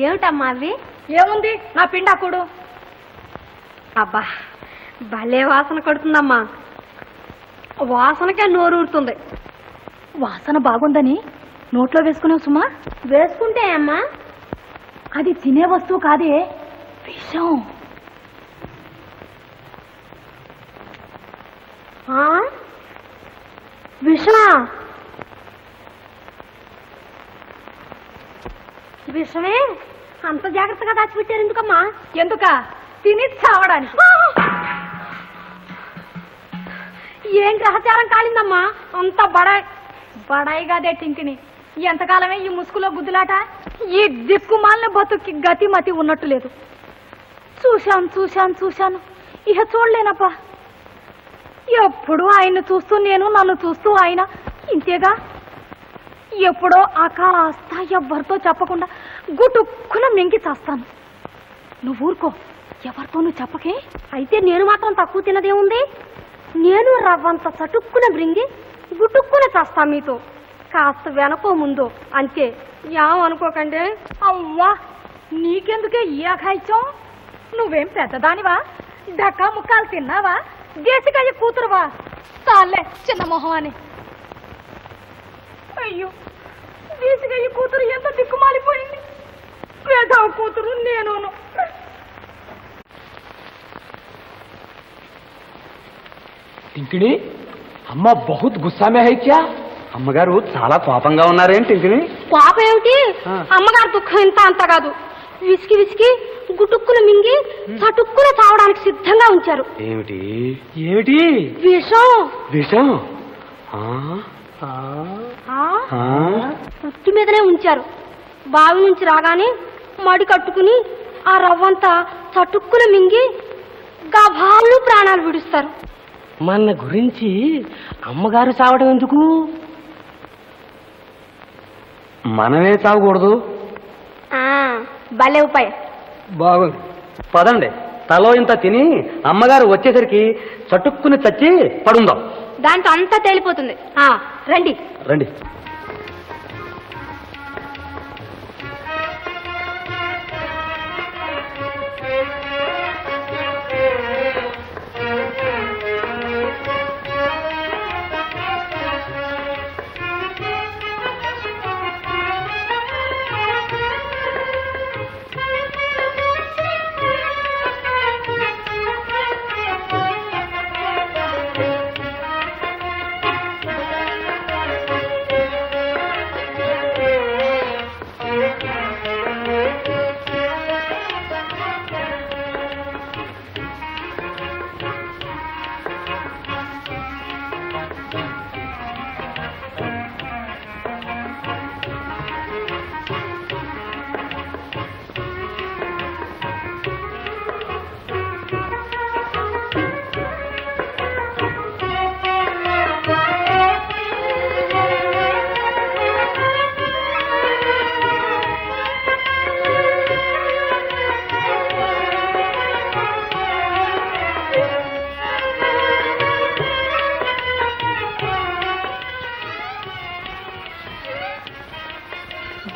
ఏమిటమ్మా అవి? ఏముంది, నా పిండాకుడు. అబ్బా, భలే వాసన కొడుతుందమ్మా. వాసనకే నోరూరుతుంది. వాసన బాగుందని నోట్లో వేసుకున్నావు సుమా? వేసుకుంటే అమ్మా, అది తినే వస్తువు కాదే, విషం. విషమా? విషమే? అంత జాగ్రత్తగా దాచిపెట్టారు ఎందుకమ్మా? ఎందుక? తిని చావడానికి. ఏం గ్రహచారం కాలిందమ్మా? అంత బడాయిగాదే టింకిని. ఎంతకాలమే ఈ ముసుగులో గుద్దులాట? ఈ దిక్కుమాలిన బతుక్కి గతి మతి ఉన్నట్టు లేదు. చూశాను ఇక చూడలేనప్పా. ఎప్పుడు ఆయన్ని చూస్తూ నేను, నన్ను చూస్తూ ఆయన. ఇంతేగా, ఎప్పుడో కాస్త ఎవ్వరితో చెప్పకుండా గుటుక్కున మింగి చేస్తాను. నువ్వు ఊరుకో, ఎవరితోనూ చెప్పకే. అయితే నేను మాత్రం తక్కువ తినదేముంది? నేను రవ్వంత చటుక్కున బ్రింగి గుటుక్కున చేస్తా మీతో. కాస్త వెనకో ముందు అంతే. ఏమనుకోకండి. అవ్వా, నీకెందుకే ఈ అఘాయిత్యం? నువ్వేం పెద్దదానివా? డక్కా ముక్కాలు తిన్నావా? దేశకాయ కూతురువా? చాలే చిన్న మొహం అని. అయ్యో, దేశకాయ కూతురు ఎంత దిక్కుమాలిపోయింది. పేదవ కూతురు నేను. టింకిణి, అమ్మ బహుత్ గుస్సా మే హై క్యా? అమ్మగారు చాలా కోపంగా ఉన్నారేంటి టింకిణి? పాప ఏమిటి? అమ్మగారు దుఃఖం ఇంత అంత కాదు. విసికి విసికి గుటుక్కున మింగి చటుక్కున చావడానికి సిద్ధంగా ఉంచారు. ఏమిటి ఏమిటి? విషం. విషం? పుట్టి మీదనే ఉంచారు. బావి నుంచి రాగానే మడి కట్టుకుని ఆ రవ్వంతా చటుక్కున మింగి గభాలు ప్రాణాలు విడుస్తారు. మన గురించి అమ్మగారు చావడం ఎందుకు? మనమే చావకూడదు. భలే ఉపాయం. బాగుంది, పదండి. తలో ఇంత తిని అమ్మగారు వచ్చేసరికి చటుక్కుని చచ్చి పడుందాం. దాంతో అంతా తేలిపోతుంది. రండి రండి.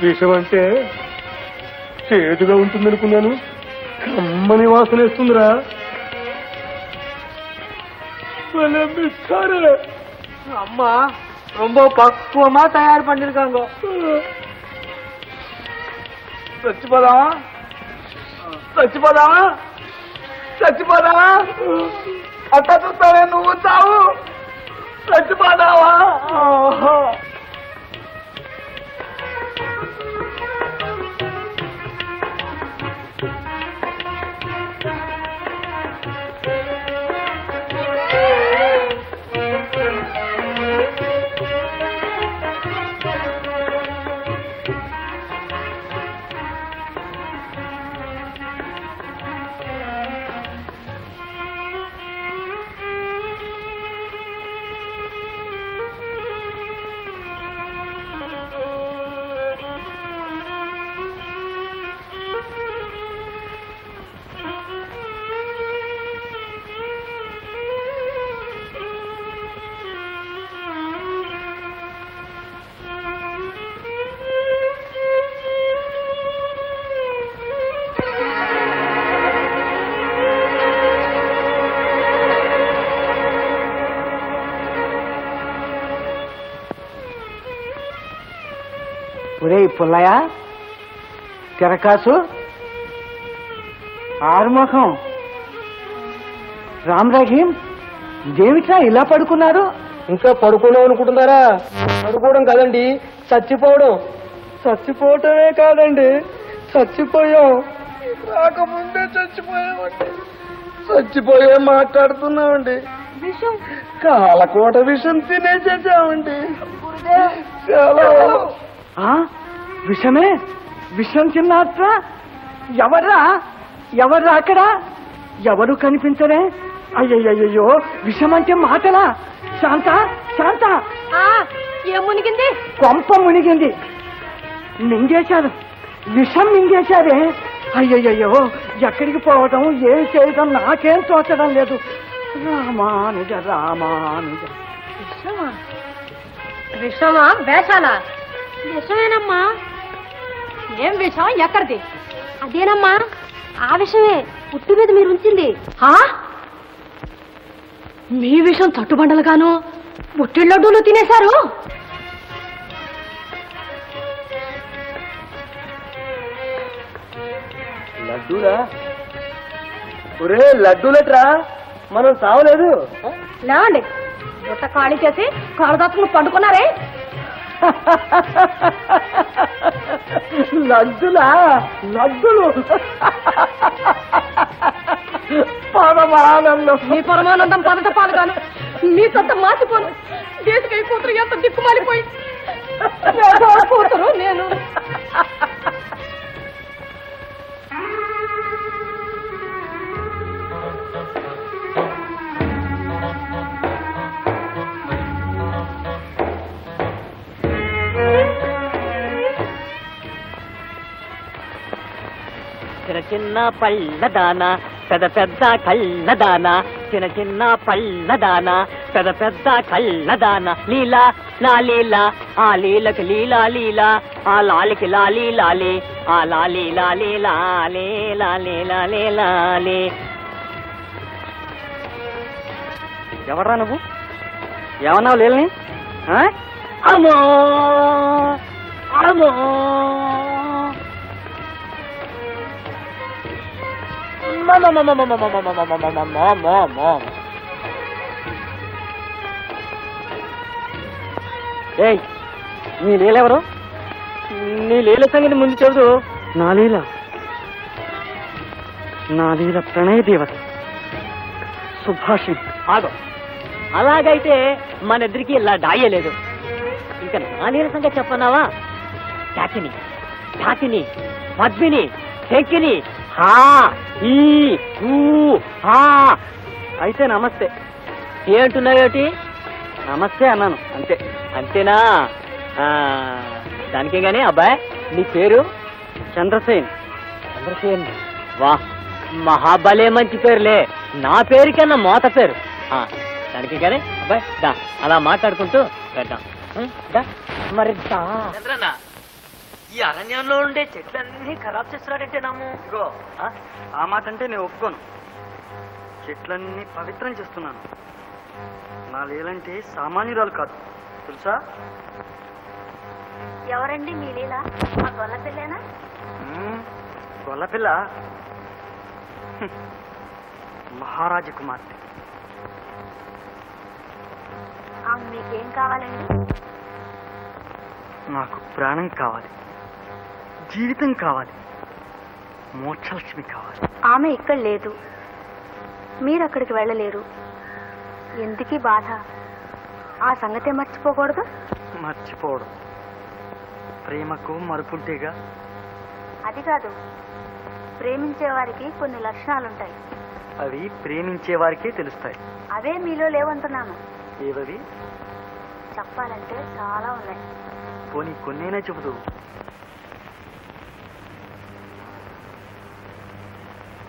విషం అంటే చేదుగా ఉంటుందనుకున్నాను. కమ్మని వాసన వేస్తుందిరా. அம்மா ரொம்ப பக்குவமா தயார் பண்ணிருக்காங்க. చచ్చిపోదావా? అట్ట చూస్తావే, నువ్వు చావు. చచ్చిపోదావా? పుల్లయ్య, తిరకాసు, ఆరుముఖం, రామ్ రహీం, ఇదేమిట్రా ఇలా పడుకున్నారు? ఇంకా పడుకున్నాం అనుకుంటున్నారా? పడుకోవడం కాదండి, చచ్చిపోవడం. చచ్చిపోవటమే కాదండి, చచ్చిపోయాం. రాకముందే చచ్చిపోయామండి. చచ్చిపోయే మాట్లాడుతున్నామండి. విషం కాలకోట విషం తినేసేసామండి. చాలా ఆ, విషమే? విషం తిన్నారా? ఎవర్రా అక్కడ? ఎవరు కనిపించరే? అయ్యయ్యో, విషం అంటే మాటలా? శాంత, శాంత, ఏం మునిగింది? కొంప మునిగింది. మింగేశారు, విషం మింగేశారే. అయ్యయ్యో, ఎక్కడికి పోవటం, ఏం చేయటం నాకేం తోచడం లేదు. రామానుజ రామానుజ. విషమా వేషాలా? విషమేనమ్మా. ఏం విషం? ఎక్కడిది? అదేనమ్మా, ఆ విషయమే పుట్టి మీద మీరు ఉంచింది. మీ విషం తట్టుబండలుగాను బుట్టిళ్ళ లడ్డూలు తినేశారు. లడ్డూలా? ఒరే లడ్డూలట్రా, మనం తావలేదు. లేవండి, బుట్ట ఖాళీ చేసి కాళ్ళదాచుకుని పండుకున్నారే. లడ్డులా? లడ్డులు పరమానందం. మీ పరమానందం పదట పాలుగాను, మీ సొంత మాసిపోను. దేశకై కూతురు ఎంత దిక్కుమాలిపోయి కూతురు నేను. చిన్న చిన్న పళ్ళదాన, పెద్ద పెద్ద కళ్ళదాన, చిన్న చిన్న పళ్ళదాన, పెద్ద పెద్ద కళ్ళదాన. లీలా నా లీలా, ఆ లీలకి లీలా లీలా, ఆ లాలికి లాలి లాలి, ఆ లాలి లాలి లాలే లాలే లాలే లాలే. ఎవడ్రా నువ్వు? ఏమన్నావు లేని? అమ్మో అమ్మో ఏయ్, నీ లీలెవరు? నీ లీల సంగతి ముందు చెబుతూ. నా లీల ప్రణయ దేవత సుభాషిణి. ఆగో, అలాగైతే మన ఇద్దరికి ఇలా డాయలేదు. ఇంకా నా నీళ్ళ సంగతి చెప్పన్నావా? చాకిని, ఛాతిని, పద్మిని, శంకిని, హా ఈ ఊ హా. అయితే నమస్తే. ఏంటున్నావేటి? నమస్తే అన్నాను అంతే. అంతేనా? దానికే గానీ అబ్బాయి, నీ పేరు? చంద్రసేన్. చంద్రసేన్. వా, మహాబలే మంచి పేరులే. నా పేరు కన్నా మోత పేరు. దానికి కానీ అబ్బాయి దా, అలా మాట్లాడుకుంటూ వెళ్దాం. దా, మరి దా. చంద్రన్న, ఈ అరణ్యంలో ఉండే చెట్లన్నీ ఖరాబ్ చేస్తున్నాడంటే నాము. ఇగో, ఆ మాట అంటే నేను ఒప్పుకోను. చెట్లన్నీ పవిత్రం చేస్తున్నాను. నా లీలంటే సామాన్యురాలు కాదు, తెలుసా? ఎవరండి మీ లీలా? మా గొల్ల పిల్లేనా? గొల్లపిల్ల మహారాజ కుమార్తె. మీకేం కావాలండి? నాకు ప్రాణం కావాలి, జీవితం కావాలి, మోక్షలక్ష్మి కావాలి. ఆమె ఇక్కడ లేదు, మీరు అక్కడికి వెళ్ళలేరు. ఎందుకీ బాధ? ఆ సంగతే మర్చిపోకూడదు. మర్చిపోవడం ప్రేమకు మరుపుంటేగా. అది కాదు, ప్రేమించే వారికి కొన్ని లక్షణాలుంటాయి. అవి ప్రేమించే వారికే తెలుస్తాయి. అవే మీలో లేవంటున్నాను. ఏవవి? చెప్పాలంటే చాలా ఉన్నాయి. పోనీ కొన్నైనా చెబుతూ.